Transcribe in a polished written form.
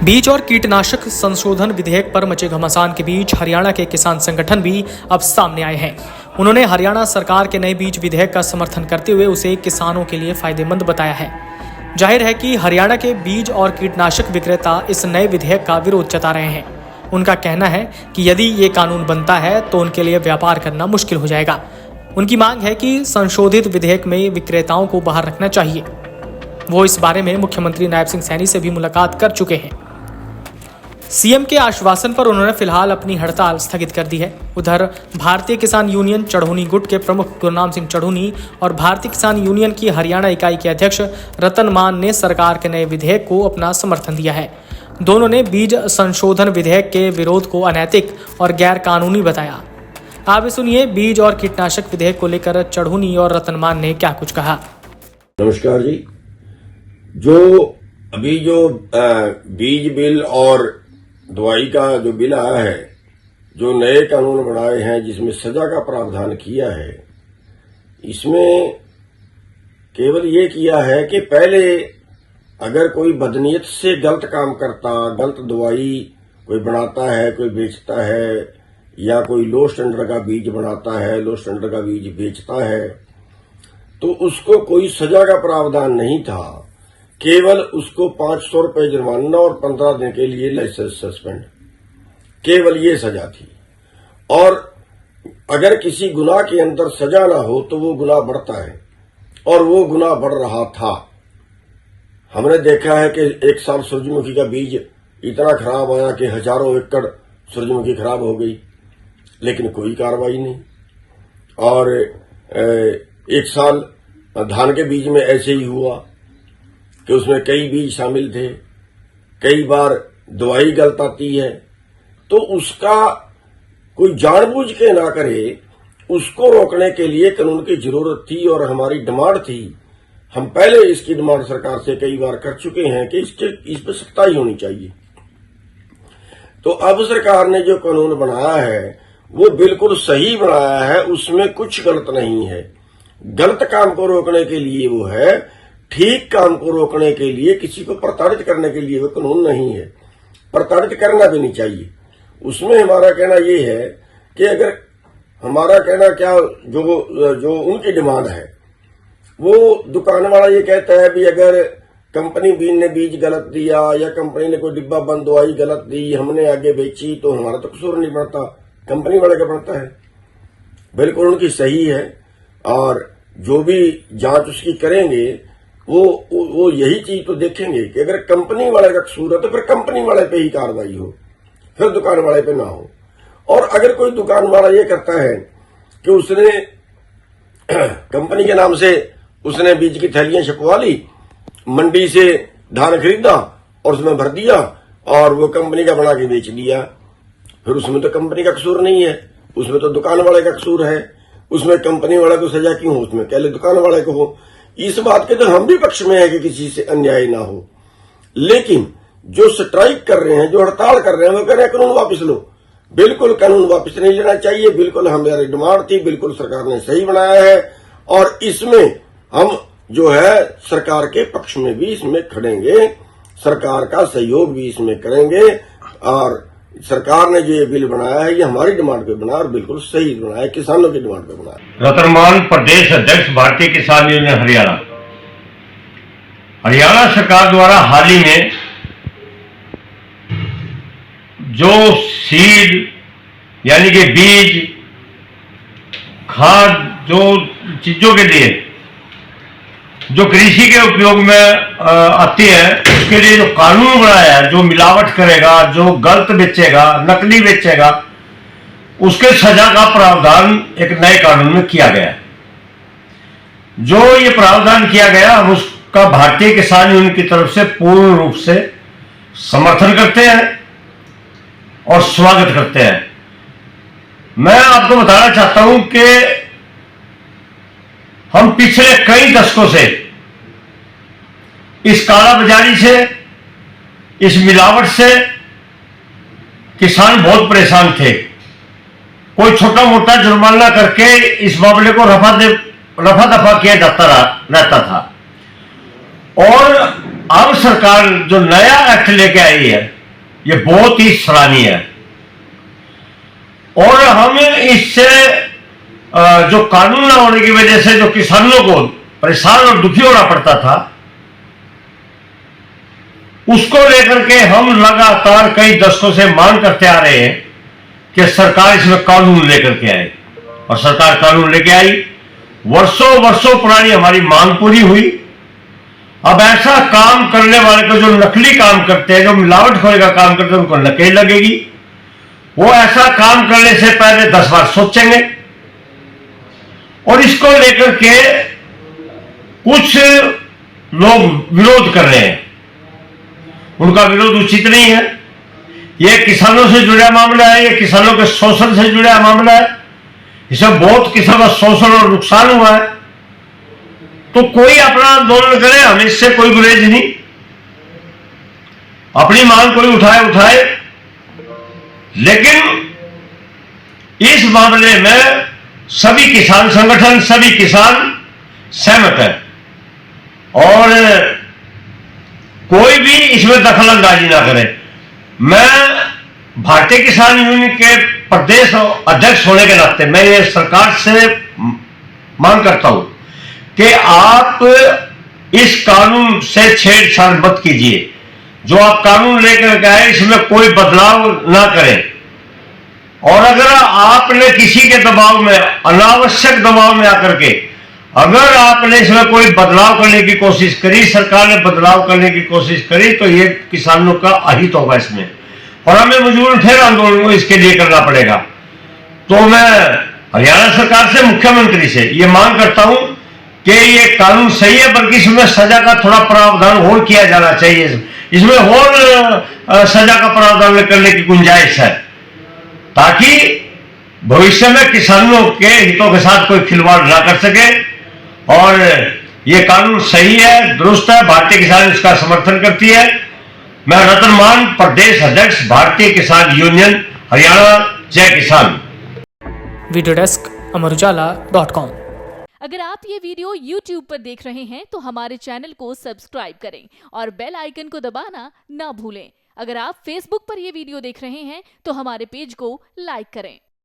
बीज और कीटनाशक संशोधन विधेयक पर मचे घमासान के बीच हरियाणा के किसान संगठन भी अब सामने आए हैं। उन्होंने हरियाणा सरकार के नए बीज विधेयक का समर्थन करते हुए उसे किसानों के लिए फायदेमंद बताया है। जाहिर है कि हरियाणा के बीज और कीटनाशक विक्रेता इस नए विधेयक का विरोध जता रहे हैं। उनका कहना है कि यदि ये कानून बनता है तो उनके लिए व्यापार करना मुश्किल हो जाएगा। उनकी मांग है कि संशोधित विधेयक में विक्रेताओं को बाहर रखना चाहिए। वो इस बारे में मुख्यमंत्री नायब सिंह सैनी से भी मुलाकात कर चुके हैं। सीएम के आश्वासन पर उन्होंने फिलहाल अपनी हड़ताल स्थगित कर दी है। उधर भारतीय किसान यूनियन चढ़ौनी गुट के प्रमुख गुरनाम सिंह चढ़ौनी और भारतीय किसान यूनियन की हरियाणा इकाई के अध्यक्ष रतन मान ने सरकार के नए विधेयक को अपना समर्थन दिया है। दोनों ने बीज संशोधन विधेयक के विरोध को अनैतिक और गैर कानूनी बताया। आप सुनिए बीज और कीटनाशक विधेयक को लेकर चढ़ौनी और रतन मान ने क्या कुछ कहा। नमस्कार जी। अभी जो बीज बिल और दवाई का जो बिल आया है, जो नए कानून बनाए हैं जिसमें सजा का प्रावधान किया है, इसमें केवल ये किया है कि पहले अगर कोई बदनीयत से गलत काम करता, गलत दवाई कोई बनाता है, कोई बेचता है, या कोई लो स्टैंडर्ड का बीज बनाता है, लो स्टैंडर्ड का बीज बेचता है, तो उसको कोई सजा का प्रावधान नहीं था। केवल उसको 500 रुपए जुर्माना और 15 दिन के लिए लाइसेंस सस्पेंड, केवल ये सजा थी। और अगर किसी गुनाह के अंदर सजा ना हो तो वो गुनाह बढ़ता है, और वो गुनाह बढ़ रहा था। हमने देखा है कि एक साल सूरजमुखी का बीज इतना खराब आया कि हजारों एकड़ सूरजमुखी खराब हो गई, लेकिन कोई कार्रवाई नहीं। और एक साल धान के बीज में ऐसे ही हुआ कि उसमें कई बीज शामिल थे, कई बार दवाई गलत आती है, तो उसका कोई जानबूझ के ना करे, उसको रोकने के लिए कानून की जरूरत थी और हमारी डिमांड थी। हम पहले इसकी डिमांड सरकार से कई बार कर चुके हैं कि इस पर सख्ताई होनी चाहिए। तो अब सरकार ने जो कानून बनाया है वो बिल्कुल सही बनाया है, उसमें कुछ गलत नहीं है। गलत काम को रोकने के लिए वो है, ठीक काम को रोकने के लिए, किसी को प्रताड़ित करने के लिए वो कानून नहीं है। प्रताड़ित करना भी नहीं चाहिए। उसमें हमारा कहना ये है कि अगर हमारा कहना क्या, जो उनकी डिमांड है, वो दुकान वाला ये कहता है भी अगर कंपनी बी ने बीज गलत दिया या कंपनी ने कोई डिब्बा बंद दवाई गलत दी, हमने आगे बेची, तो हमारा तो कसूर नहीं बनता, कंपनी वाले का बनता है। बिल्कुल उनकी सही है, और जो भी जांच उसकी करेंगे वो यही चीज तो देखेंगे कि अगर कंपनी वाले का कसूर है तो फिर कंपनी वाले पे ही कार्रवाई हो, फिर दुकान वाले पे ना हो। और अगर कोई दुकान वाला ये करता है कि उसने कंपनी के नाम से उसने बीज की थैलियां छपवा ली, मंडी से धान खरीदा और उसमें भर दिया और वो कंपनी का बना के बेच दिया, फिर उसमें तो कंपनी का कसूर नहीं है, उसमें तो दुकान वाले का कसूर है। उसमें कंपनी वाले को सजा क्यों हो, उसमें पहले दुकान वाले को हो। इस बात के तो हम भी पक्ष में है कि किसी से अन्याय ना हो, लेकिन जो स्ट्राइक कर रहे हैं, जो हड़ताल कर रहे हैं, वो कह रहे हैं कानून वापस लो। बिल्कुल कानून वापस नहीं लेना चाहिए। बिल्कुल हमारी डिमांड थी, बिल्कुल सरकार ने सही बनाया है, और इसमें हम जो है सरकार के पक्ष में भी इसमें खड़ेंगे, सरकार का सहयोग भी इसमें करेंगे। और सरकार ने जो ये बिल बनाया है ये हमारी डिमांड पे बना और बिल्कुल सही बनाया, किसानों की डिमांड पे बनाया। रतनमान प्रदेश अध्यक्ष भारतीय किसान यूनियन हरियाणा सरकार द्वारा हाल ही में जो सीड यानी कि बीज, खाद, जो चीजों के लिए जो कृषि के उपयोग में आती है, उसके लिए जो कानून बनाया है, जो मिलावट करेगा, जो गलत बेचेगा, नकली बेचेगा, उसके सजा का प्रावधान एक नए कानून में किया गया है। जो ये प्रावधान किया गया, हम उसका भारतीय किसान यूनियन की तरफ से पूर्ण रूप से समर्थन करते हैं और स्वागत करते हैं। मैं आपको बताना चाहता हूं कि हम पिछले कई दशकों से इस कालाबाजारी से, इस मिलावट से किसान बहुत परेशान थे। कोई छोटा मोटा जुर्माना करके इस मामले को रफा दफा किया जाता रहता था, और अब सरकार जो नया एक्ट लेके आई है ये बहुत ही सराहनीय है, और हम इससे जो कानून ना होने की वजह से जो किसानों को परेशान और दुखी होना पड़ता था, उसको लेकर के हम लगातार कई दशकों से मांग करते आ रहे हैं कि सरकार इसमें कानून लेकर के आए, और सरकार कानून लेके आई। वर्षों वर्षों पुरानी हमारी मांग पूरी हुई। अब ऐसा काम करने वाले को, जो नकली काम करते हैं, जो मिलावटखोरी का काम करते हैं, उनको नकेल लगेगी। वो ऐसा काम करने से पहले 10 बार सोचेंगे, और इसको लेकर के कुछ लोग विरोध कर रहे हैं। उनका विरोध उचित नहीं है। ये किसानों से जुड़ा मामला है, ये किसानों के शोषण से जुड़ा मामला है। इसमें बहुत किसानों का शोषण और नुकसान हुआ है। तो कोई अपना आंदोलन करे, हमें इससे कोई गुरेज नहीं। अपनी मांग कोई उठाए, लेकिन इस मामले में सभी किसान संगठन, सभी किसान सहमत है, और कोई भी इसमें दखलंदाजी ना करे। मैं भारतीय किसान यूनियन के प्रदेश अध्यक्ष होने के नाते मैं ये सरकार से मांग करता हूं कि आप इस कानून से छेड़छाड़ मत कीजिए। जो आप कानून लेकर के आए इसमें कोई बदलाव ना करें, और अगर आपने किसी के दबाव में, अनावश्यक दबाव में आकर के अगर आपने इसमें कोई बदलाव करने की कोशिश करी, सरकार ने बदलाव करने की कोशिश करी, तो ये किसानों का अहित होगा इसमें, और हमें मजबूरन फिर आंदोलन इसके लिए करना पड़ेगा। तो मैं हरियाणा सरकार से, मुख्यमंत्री से ये मांग करता हूं कि ये कानून सही है, बल्कि इसमें सजा का थोड़ा प्रावधान और किया जाना चाहिए। इसमें और सजा का प्रावधान करने की गुंजाइश है, ताकि भविष्य में किसानों के हितों के साथ कोई खिलवाड़ ना कर सके। और ये कानून सही है, दुरुस्त है, भारतीय किसान इसका समर्थन करती है। मैं रतन मान, प्रदेश अध्यक्ष, भारतीय किसान यूनियन हरियाणा। जय किसान। Video desk amarujala.com। अगर आप ये वीडियो YouTube पर देख रहे हैं तो हमारे चैनल को सब्सक्राइब करें और बेल आइकन को दबाना ना भूलें। अगर आप Facebook पर ये वीडियो देख रहे हैं तो हमारे पेज को लाइक करें।